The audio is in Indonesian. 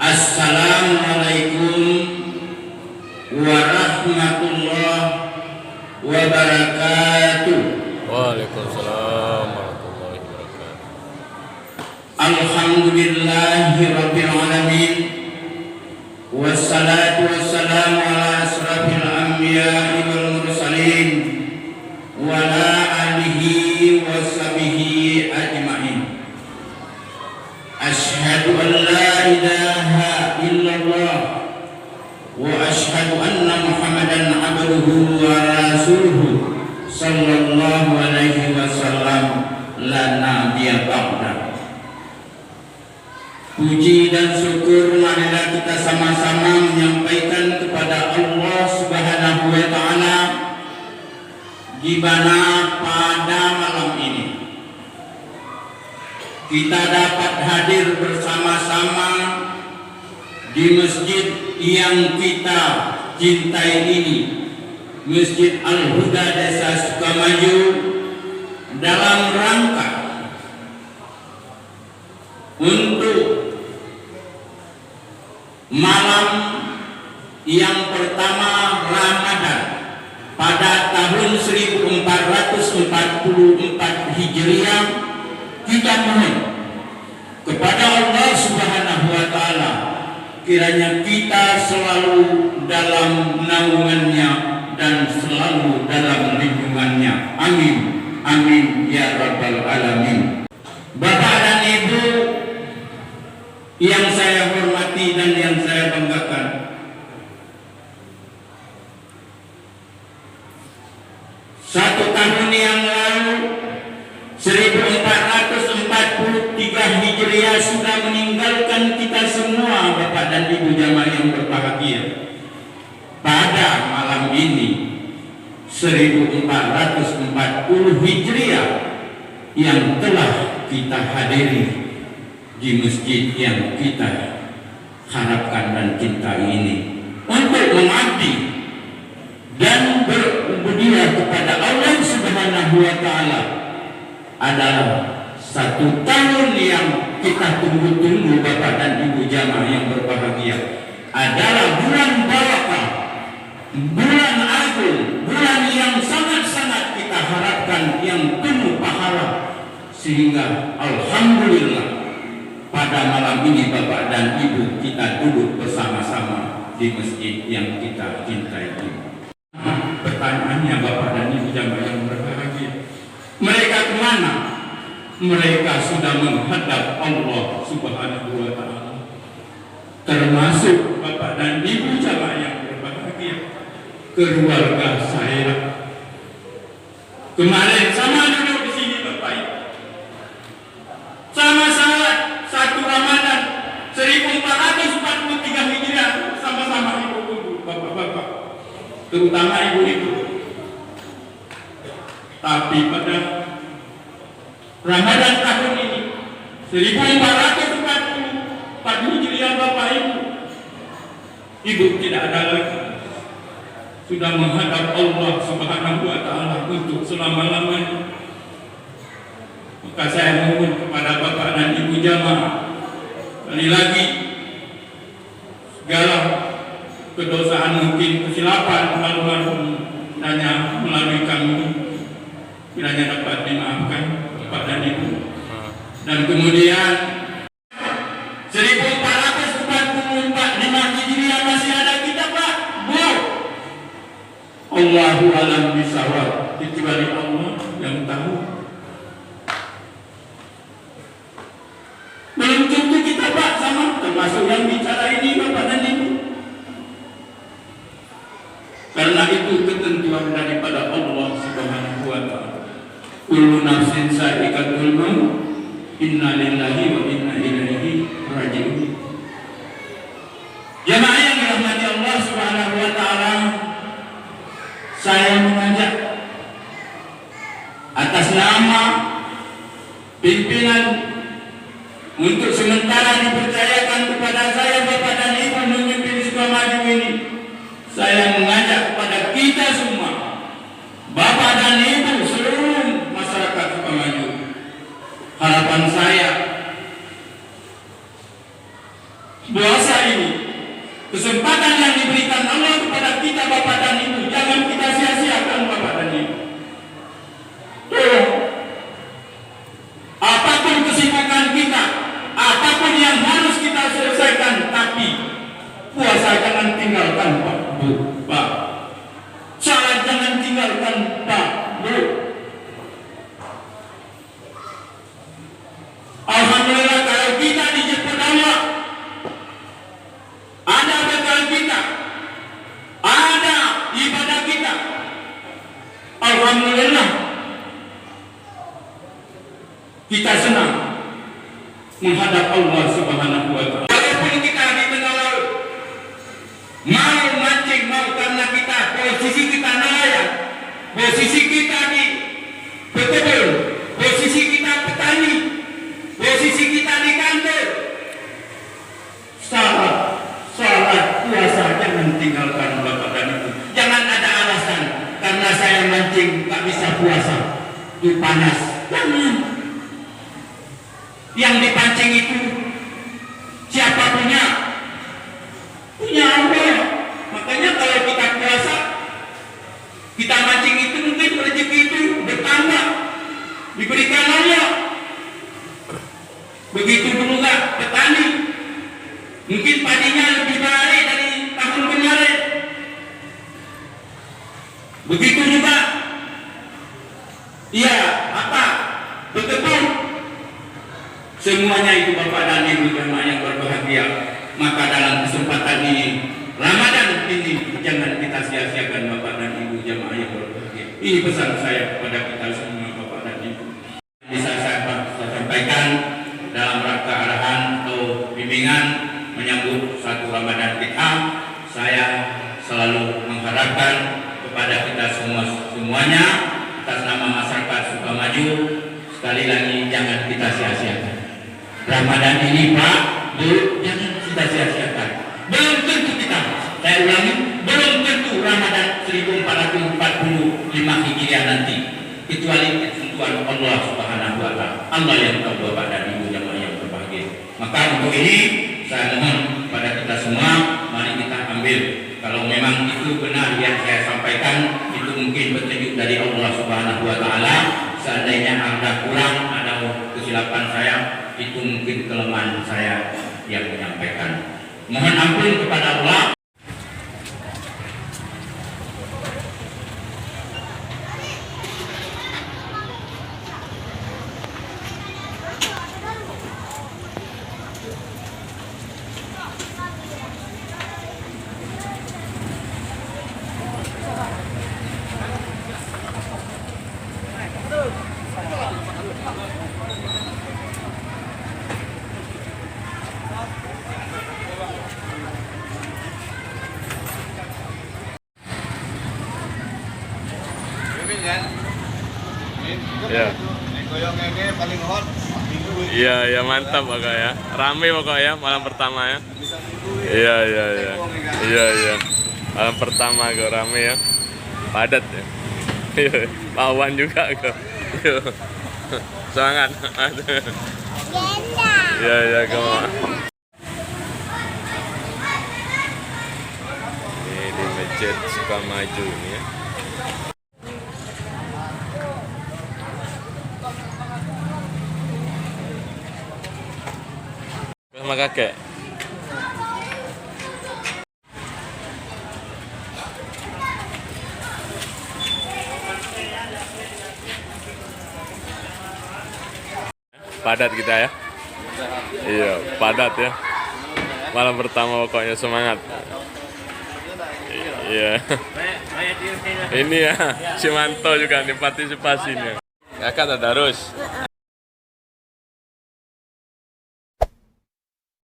Assalamualaikum warahmatullahi wabarakatuh. Waalaikumsalam warahmatullahi wabarakatuh. Alhamdulillahi rabbil alamin. Wassalatu wassalamu ala asrafil anbiya'i wal mursalin wa ala alihi wa sahbihi ajma'in. Asyhadu an la ilaha illallah wa asyhadu anna Muhammadan abduhu wa rasuluhu sallallahu alaihi wasallam la nabiyya ba'da. Puji dan syukur marilah kita sama-sama menyampaikan kepada Allah Subhanahu wa taala di mana pada malam ini kita dapat hadir bersama-sama di masjid yang kita cintai ini, Masjid Al-Huda Desa Sukamaju, dalam rangka untuk malam yang pertama Ramadan pada tahun 1444 Hijriah. Kita mohon kepada Allah Subhanahu wa taala kiranya kita selalu dalam naungannya dan selalu dalam lindungannya. Amin. Amin ya rabbal alamin. Bapak dan Ibu yang saya hormati dan yang saya banggakan, satu tahun yang lalu 1443 Hijriah sudah meninggalkan kita semua, Bapak dan Ibu jamaah yang berbahagia. Pada malam ini 1440 Hijriah yang telah kita hadiri di masjid yang kita harapkan dan cintai ini untuk mengabdi dan berubudiyah kepada Allah Subhanahu wa taala adalah satu tahun yang kita tunggu-tunggu, Bapak dan Ibu jamaah yang berbahagia. Adalah bulan barakah, bulan agung, bulan yang sangat-sangat kita harapkan, yang penuh pahala, sehingga alhamdulillah pada malam ini Bapak dan Ibu kita duduk bersama-sama di masjid yang kita cintai ini. Pertanyaannya Bapak dan Ibu jamaah yang berbahagia, mereka kemana? Mereka sudah menghadap Allah Subhanahu wa taala. Termasuk Bapak dan Ibu jamaah yang berbahagia, keluarga saya kemarin sama duduk di sini Bapak Ibu, sama salat satu Ramadan 1443 Hijriah, sama-sama ibu-ibu, bapak-bapak, terutama ibu-ibu. Tapi pada Ramadan tahun ini 1444 Hijriah, Bapak Ibu, ibu tidak ada lagi, sudah menghadap Allah Subhanahu wa taala untuk selama-lamanya. Maka saya mohon kepada Bapak dan Ibu jamaah, sekali lagi segala kedosaan mungkin kesilapan almarhum hanya melalui kami kiranya dapat dimaafkan Bapak dan Ibu. Dan kemudian 1444 di Hijriah masih ada kita Pak, Bu. Allahu alam bisawab, kecuali Allah yang tahu. Belum tentu kita Pak sama, termasuk yang bicara ini Bapak dan Ibu. Karena itu ketentuan daripada Allah Subhanahu wa taala. Kullu nafsin sa'iqatul maut, inna lillahi wa inna ilaihi raji'un. Jamaah yang dirahmati Allah Subhanahu wa taala, saya mengajak atas nama pimpinan untuk sementara dipercayakan kepada saya Bapak dan Ibu memimpin Sukamaju ini. Saya mengajak kepada kita semua, Bapak dan Ibu, seluruh masyarakat Sukamaju, harapan saya bahwa Kesempatan yang diberikan Allah kepada kita Bapak dan Ibu, jangan kita sia-siakan Bapak dan Ibu. Tolong, apapun kesibukan kita, apapun yang harus kita selesaikan, tapi puasa jangan tinggalkan Pak, Bu, Pak. Salat jangan tinggalkan Pak, Bu. Alhamdulillah kalau kita dijemput Allah, ada bekal kita, ada ibadah kita. Alhamdulillah kita senang menghadap Allah Subhanahu wa Ta'ala. Walaupun kita di tengah laut, mau mancing, mau karena kita posisi kita nelayan, posisi kita di berkebun, posisi kita petani, posisi kita di kantor, salat puasa jangan tinggalkan Bapak dan Ibu. Jangan ada alasan karena saya mancing tak bisa puasa, itu panas. Jangan. Yang dipancing itu siapa punya? Punya Allah. Makanya kalau kita puasa, kita mancing itu mungkin rezeki itu bertambah, diberikan Allah. Begitu juga petani, mungkin padinya lebih baik dari tahun kemarin. Begitu juga, ya apa, berkebun. Semuanya itu Bapak dan Ibu jemaah yang berbahagia. Maka dalam kesempatan ini, Ramadan ini jangan kita sia-siakan Bapak dan Ibu jemaah yang berbahagia. Ini pesan saya kepada kita semua Bapak dan Ibu. Bisa saya sampaikan dalam rangka arahan atau bimbingan menyambut satu Ramadan kita. Saya selalu mengharapkan kepada kita semuanya atas nama masyarakat Sukamaju, sekali lagi jangan kita sia-siakan Ramadan ini Pak, Bu, jangan kita sia-siakan. Belum tentu kita, saya ulangi, belum tentu Ramadan 1445 Hijriah nanti, kecuali ketentuan Allah Subhanahu wa Ta'ala. Allah yang tahu Bapak dan Ibu jemaah yang berbahagia. Maka untuk ini saya mohon kepada kita semua, mari kita ambil. Kalau memang itu benar yang saya sampaikan, itu mungkin petunjuk dari Allah Subhanahu wa Ta'ala. Seandainya ada kurang, ada kesilapan saya, itu mungkin kelemahan saya yang menyampaikan. Mohon ampun kepada Allah. Ya. Goyang ini paling hot. Iya, ya mantap pokoknya ya. Rame pokoknya malam pertama ya. Iya, iya, iya. Iya, iya. Malam pertama kok rame ya. Padat ya. Iya, Pawan juga kok. Iya. Semangat. Iya, iya, kamu. Ini di Masjid Sukamaju ini ya. Sama kakek. Padat kita ya. Iya, padat ya. Malam pertama pokoknya semangat. Iya. Ini ya, Simanto juga nih partisipasinya. Kakak tadarus.